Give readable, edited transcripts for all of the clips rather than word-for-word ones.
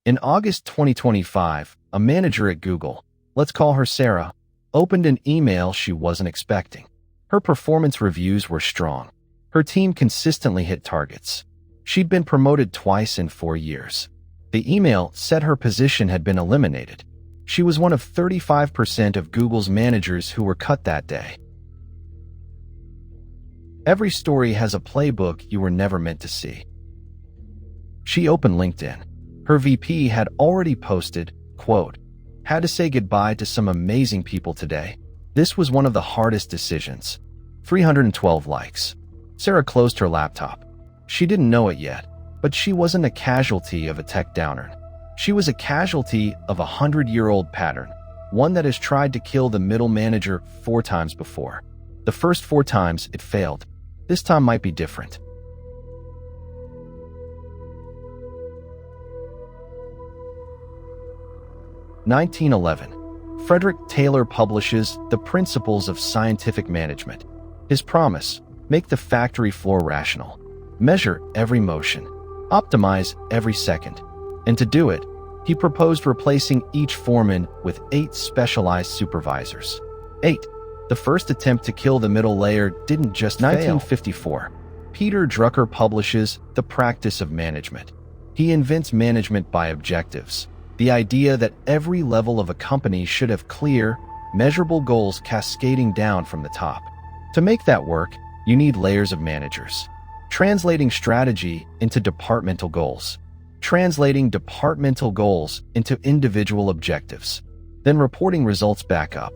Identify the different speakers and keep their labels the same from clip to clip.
Speaker 1: In August 2025, a manager at Google, let's call her Sarah, opened an email she wasn't expecting. Her performance reviews were strong. Her team consistently hit targets. She'd been promoted twice in 4 years. The email said her position had been eliminated. She was one of 35% of Google's managers who were cut that day. Every story has a playbook you were never meant to see. She opened LinkedIn. Her VP had already posted, quote, "Had to say goodbye to some amazing people today. This was one of the hardest decisions." 312 likes. Sarah closed her laptop. She didn't know it yet, but she wasn't a casualty of a tech downer. She was a casualty of a 100-year-old pattern, one that has tried to kill the middle manager 4 times before. The first 4 times it failed. This time might be different. (1911) Frederick Taylor publishes The Principles of Scientific Management. His promise: make the factory floor rational. Measure every motion. Optimize every second. And to do it, he proposed replacing each foreman with 8 specialized supervisors. 8. The first attempt to kill the middle layer didn't just fail. 1954. Peter Drucker publishes The Practice of Management. He invents management by objectives, the idea that every level of a company should have clear, measurable goals cascading down from the top. To make that work, you need layers of managers. Translating strategy into departmental goals. Translating departmental goals into individual objectives. Then reporting results back up.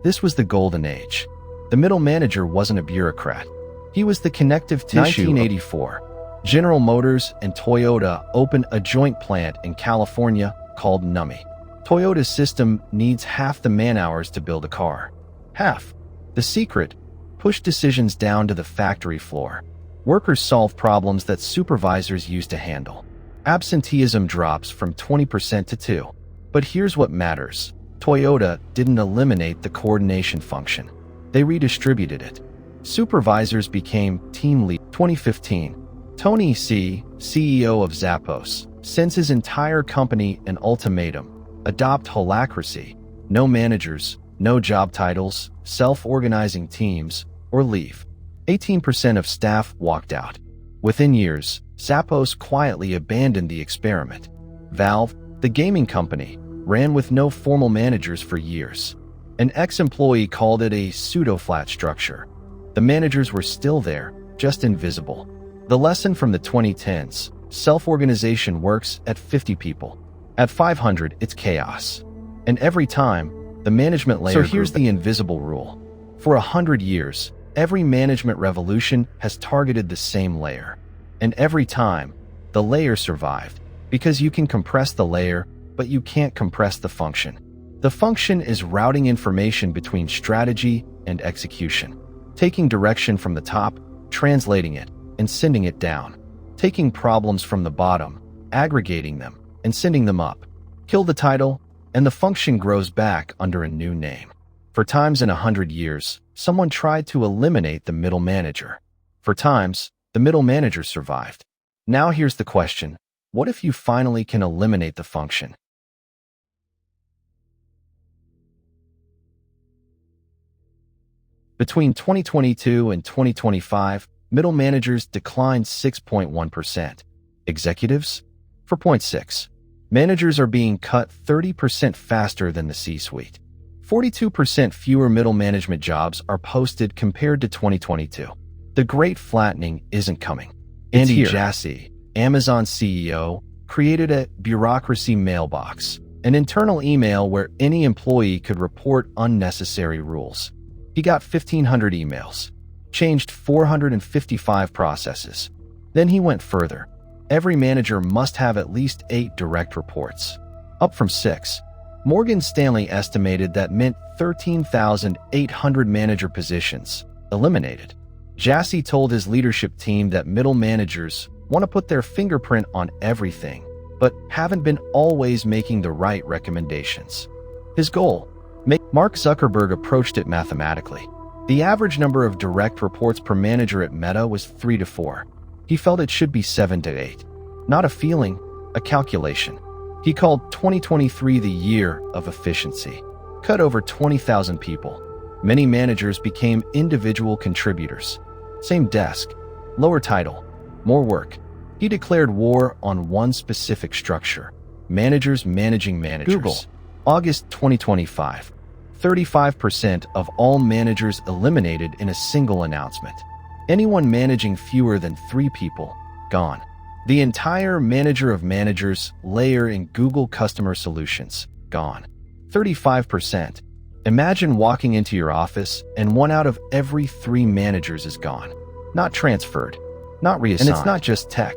Speaker 1: This was the golden age. The middle manager wasn't a bureaucrat. He was the connective tissue. 1984. General Motors and Toyota opened a joint plant in California called NUMMI. Toyota's system needs half the man-hours to build a car. Half. The secret: push decisions down to the factory floor. Workers solve problems that supervisors used to handle. Absenteeism drops from 20% to 2%. But here's what matters. Toyota didn't eliminate the coordination function. They redistributed it. Supervisors became team lead. 2015. Tony Hsieh, CEO of Zappos, sends his entire company an ultimatum: adopt holacracy. No managers, no job titles, self-organizing teams, or leave. 18% of staff walked out. Within years, Zappos quietly abandoned the experiment. Valve, the gaming company, ran with no formal managers for years. An ex-employee called it a pseudo-flat structure. The managers were still there, just invisible. The lesson from the 2010s: self-organization works at 50 people. At 500, it's chaos. And every time, the management layer. So here's the invisible rule. For 100 years, every management revolution has targeted the same layer. And every time, the layer survived, because you can compress the layer, but you can't compress the function. The function is routing information between strategy and execution, taking direction from the top, translating it, and sending it down, taking problems from the bottom, aggregating them, and sending them up. Kill the title, and the function grows back under a new name. For times in 100 years, someone tried to eliminate the middle manager. For times, the middle manager survived. Now here's the question: what if you finally can eliminate the function? Between 2022 and 2025, middle managers declined 6.1%. Executives? 4.6%. Managers are being cut 30% faster than the C-suite. 42% fewer middle management jobs are posted compared to 2022. The great flattening isn't coming. Andy Jassy, Amazon CEO, created a Bureaucracy Mailbox, an internal email where any employee could report unnecessary rules. He got 1,500 emails, changed 455 processes. Then he went further. Every manager must have at least 8 direct reports, up from 6. Morgan Stanley estimated that meant 13,800 manager positions eliminated. Jassy told his leadership team that middle managers want to put their fingerprint on everything, but haven't been always making the right recommendations. His goal: Mark Zuckerberg approached it mathematically. The average number of direct reports per manager at Meta was 3 to 4. He felt it should be 7 to 8. Not a feeling, a calculation. He called 2023 the year of efficiency. Cut over 20,000 people. Many managers became individual contributors. Same desk, lower title, more work. He declared war on one specific structure: managers managing managers. Google, August 2025. 35% of all managers eliminated in a single announcement. Anyone managing fewer than 3 people, gone. The entire manager of managers layer in Google Customer Solutions, gone. 35%. Imagine walking into your office and 1 out of every 3 managers is gone. Not transferred, not reassigned. And it's not just tech.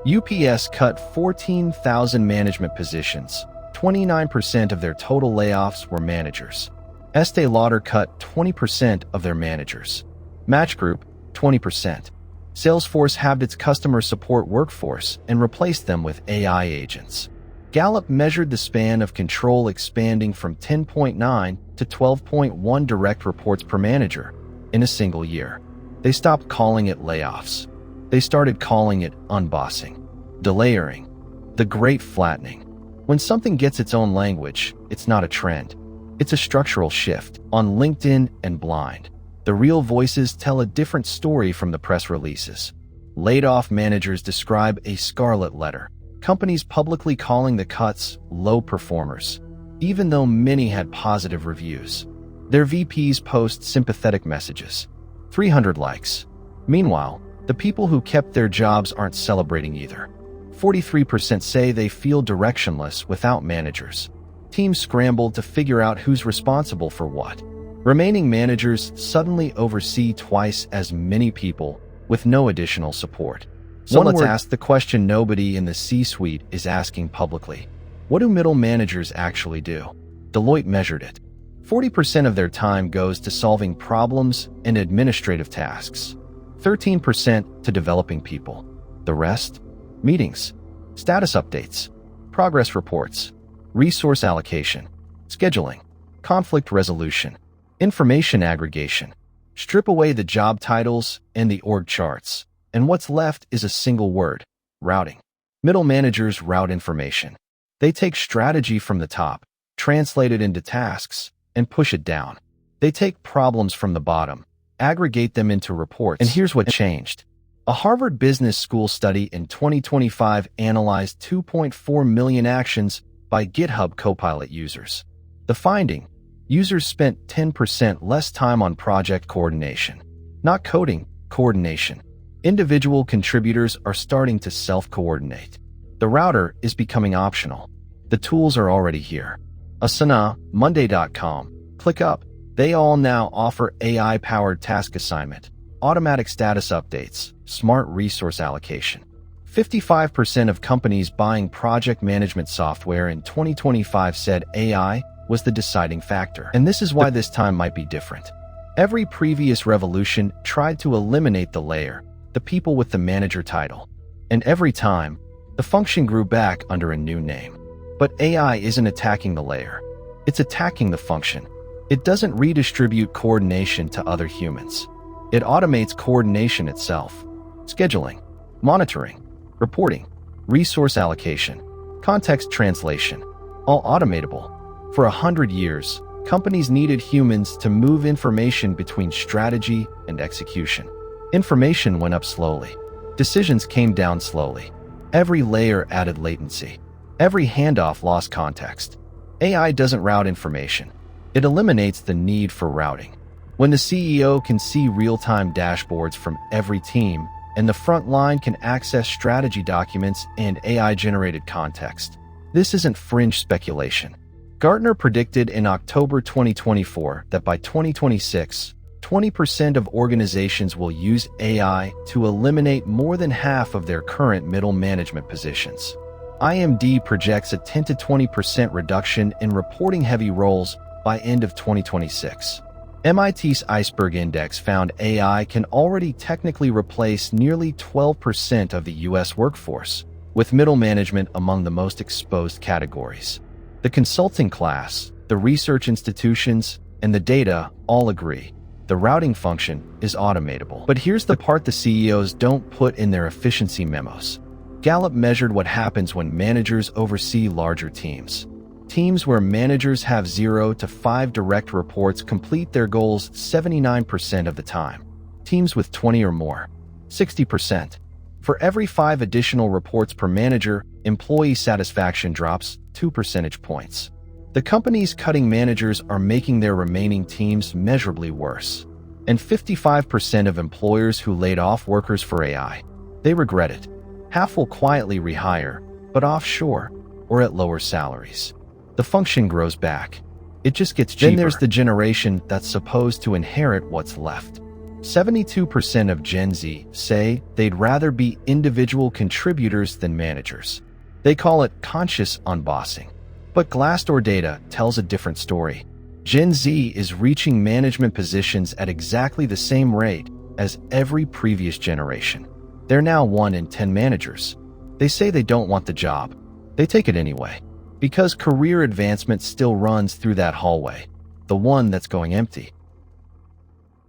Speaker 1: UPS cut 14,000 management positions. 29% of their total layoffs were managers. Estee Lauder cut 20% of their managers. Match Group, 20%. Salesforce halved its customer support workforce and replaced them with AI agents. Gallup measured the span of control expanding from 10.9 to 12.1 direct reports per manager in a single year. They stopped calling it layoffs. They started calling it unbossing, delayering, the great flattening. When something gets its own language, it's not a trend. It's a structural shift. On LinkedIn and Blind, the real voices tell a different story from the press releases. Laid-off managers describe a scarlet letter. Companies publicly calling the cuts low performers, even though many had positive reviews. Their VPs post sympathetic messages. 300 likes. Meanwhile, the people who kept their jobs aren't celebrating either. 43% say they feel directionless without managers. Teams scramble to figure out who's responsible for what. Remaining managers suddenly oversee twice as many people with no additional support. So let's ask the question nobody in the C-suite is asking publicly. What do middle managers actually do? Deloitte measured it. 40% of their time goes to solving problems and administrative tasks. 13% to developing people. The rest? Meetings, status updates, progress reports, resource allocation, scheduling, conflict resolution, information aggregation. Strip away the job titles and the org charts, and what's left is a single word: routing. Middle managers route information. They take strategy from the top, translate it into tasks, and push it down. They take problems from the bottom, aggregate them into reports. And here's what changed. A Harvard Business School study in 2025 analyzed 2.4 million actions by GitHub Copilot users. The finding: users spent 10% less time on project coordination. Not coding, coordination. Individual contributors are starting to self-coordinate. The router is becoming optional. The tools are already here. Asana, Monday.com, ClickUp, they all now offer AI-powered task assignment, automatic status updates, smart resource allocation. 55% of companies buying project management software in 2025 said AI was the deciding factor. And this is why this time might be different. Every previous revolution tried to eliminate the layer, the people with the manager title. And every time, the function grew back under a new name. But AI isn't attacking the layer. It's attacking the function. It doesn't redistribute coordination to other humans. It automates coordination itself. Scheduling, monitoring, reporting, resource allocation, context translation, all automatable. For 100 years, companies needed humans to move information between strategy and execution. Information went up slowly. Decisions came down slowly. Every layer added latency. Every handoff lost context. AI doesn't route information. It eliminates the need for routing. When the CEO can see real-time dashboards from every team, and the front line can access strategy documents and AI-generated context, this isn't fringe speculation. Gartner predicted in October 2024 that by 2026, 20% of organizations will use AI to eliminate more than half of their current middle management positions. IMD projects a 10 to 20% reduction in reporting-heavy roles by end of 2026. MIT's Iceberg Index found AI can already technically replace nearly 12% of the U.S. workforce, with middle management among the most exposed categories. The consulting class, the research institutions, and the data all agree. The routing function is automatable. But here's the part the CEOs don't put in their efficiency memos. Gallup measured what happens when managers oversee larger teams. Teams where managers have 0 to 5 direct reports complete their goals 79% of the time. Teams with 20 or more, 60%. For every 5 additional reports per manager, employee satisfaction drops 2 percentage points. The companies cutting managers are making their remaining teams measurably worse. And 55% of employers who laid off workers for AI, they regret it. Half will quietly rehire, but offshore or at lower salaries. The function grows back. It just gets cheaper. Then there's the generation that's supposed to inherit what's left. 72% of Gen Z say they'd rather be individual contributors than managers. They call it conscious unbossing. But Glassdoor data tells a different story. Gen Z is reaching management positions at exactly the same rate as every previous generation. They're now 1 in 10 managers. They say they don't want the job. They take it anyway, because career advancement still runs through that hallway, the one that's going empty.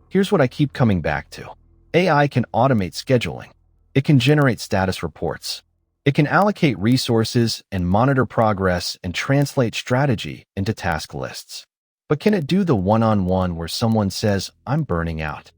Speaker 1: Here's what I keep coming back to. AI can automate scheduling. It can generate status reports. It can allocate resources and monitor progress and translate strategy into task lists. But can it do the one-on-one where someone says, "I'm burning out"?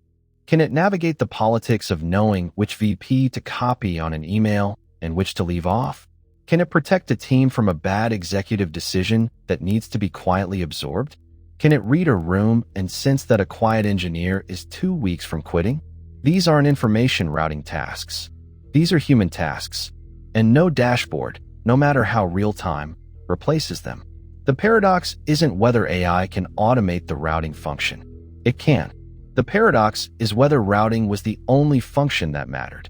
Speaker 1: Can it navigate the politics of knowing which VP to copy on an email and which to leave off? Can it protect a team from a bad executive decision that needs to be quietly absorbed? Can it read a room and sense that a quiet engineer is 2 weeks from quitting? These aren't information routing tasks. These are human tasks. And no dashboard, no matter how real-time, replaces them. The paradox isn't whether AI can automate the routing function. It can. The paradox is whether routing was the only function that mattered.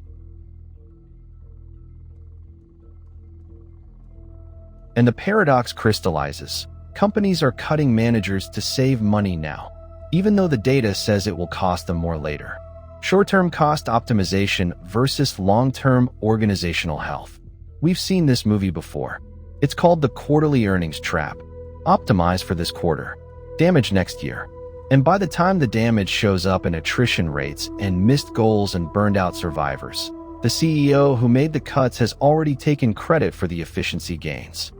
Speaker 1: And the paradox crystallizes. Companies are cutting managers to save money now, even though the data says it will cost them more later. Short-term cost optimization versus long-term organizational health. We've seen this movie before. It's called the quarterly earnings trap. Optimize for this quarter. Damage next year. And by the time the damage shows up in attrition rates and missed goals and burned out survivors, the CEO who made the cuts has already taken credit for the efficiency gains.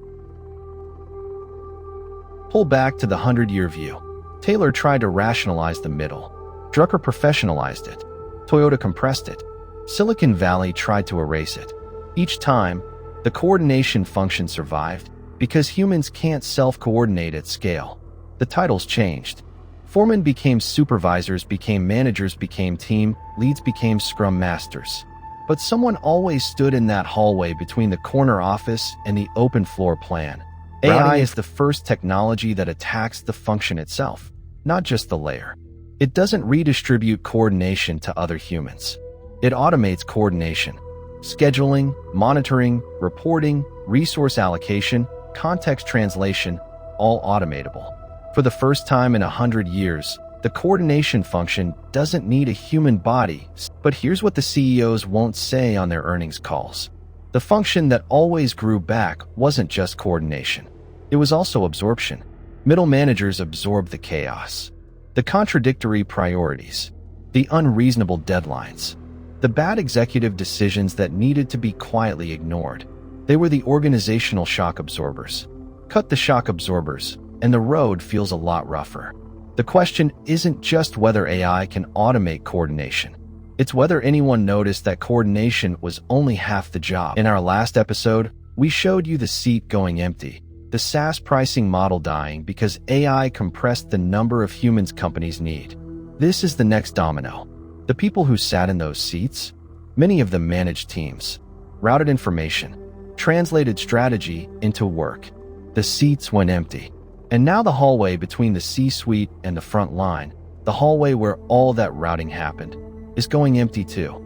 Speaker 1: Pull back to the 100-year view. Taylor tried to rationalize the middle. Drucker professionalized it. Toyota compressed it. Silicon Valley tried to erase it. Each time, the coordination function survived because humans can't self-coordinate at scale. The titles changed. Foremen became supervisors, became managers, became team leads, became scrum masters. But someone always stood in that hallway between the corner office and the open floor plan. AI is the first technology that attacks the function itself, not just the layer. It doesn't redistribute coordination to other humans. It automates coordination. Scheduling, monitoring, reporting, resource allocation, context translation, all automatable. For the first time in 100 years, the coordination function doesn't need a human body. But here's what the CEOs won't say on their earnings calls. The function that always grew back wasn't just coordination. It was also absorption. Middle managers absorbed the chaos, the contradictory priorities, the unreasonable deadlines, the bad executive decisions that needed to be quietly ignored. They were the organizational shock absorbers. Cut the shock absorbers, and the road feels a lot rougher. The question isn't just whether AI can automate coordination. It's whether anyone noticed that coordination was only half the job. In our last episode, we showed you the seat going empty, the SaaS pricing model dying because AI compressed the number of humans companies need. This is the next domino. The people who sat in those seats, many of them managed teams, routed information, translated strategy into work. The seats went empty. And now the hallway between the C-suite and the front line, the hallway where all that routing happened, is going empty too.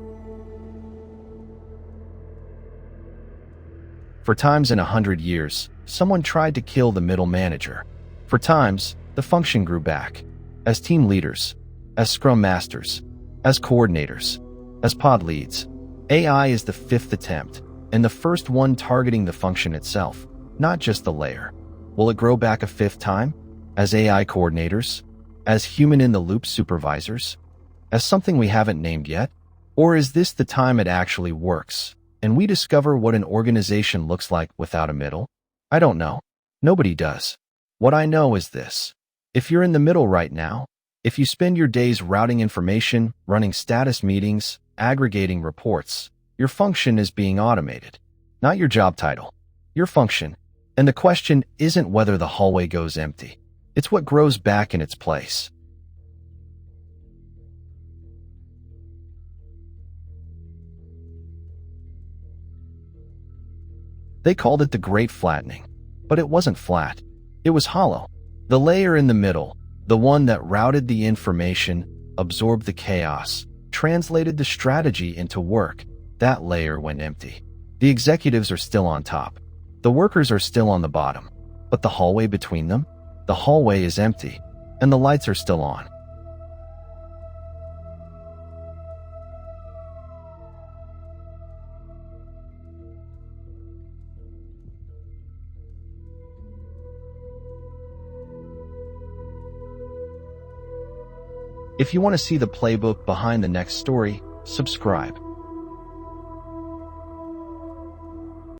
Speaker 1: For times in 100 years, someone tried to kill the middle manager. For times, the function grew back. As team leaders, as scrum masters, as coordinators, as pod leads. AI is the 5th attempt, and the first one targeting the function itself, not just the layer. Will it grow back a 5th time? As AI coordinators? As human-in-the-loop supervisors? As something we haven't named yet? Or is this the time it actually works? And we discover what an organization looks like without a middle? I don't know. Nobody does. What I know is this. If you're in the middle right now, if you spend your days routing information, running status meetings, aggregating reports, your function is being automated. Not your job title. Your function. And the question isn't whether the hallway goes empty. It's what grows back in its place. They called it the Great Flattening. But it wasn't flat. It was hollow. The layer in the middle, the one that routed the information, absorbed the chaos, translated the strategy into work, that layer went empty. The executives are still on top. The workers are still on the bottom. But the hallway between them? The hallway is empty, and the lights are still on. If you want to see the playbook behind the next story, subscribe.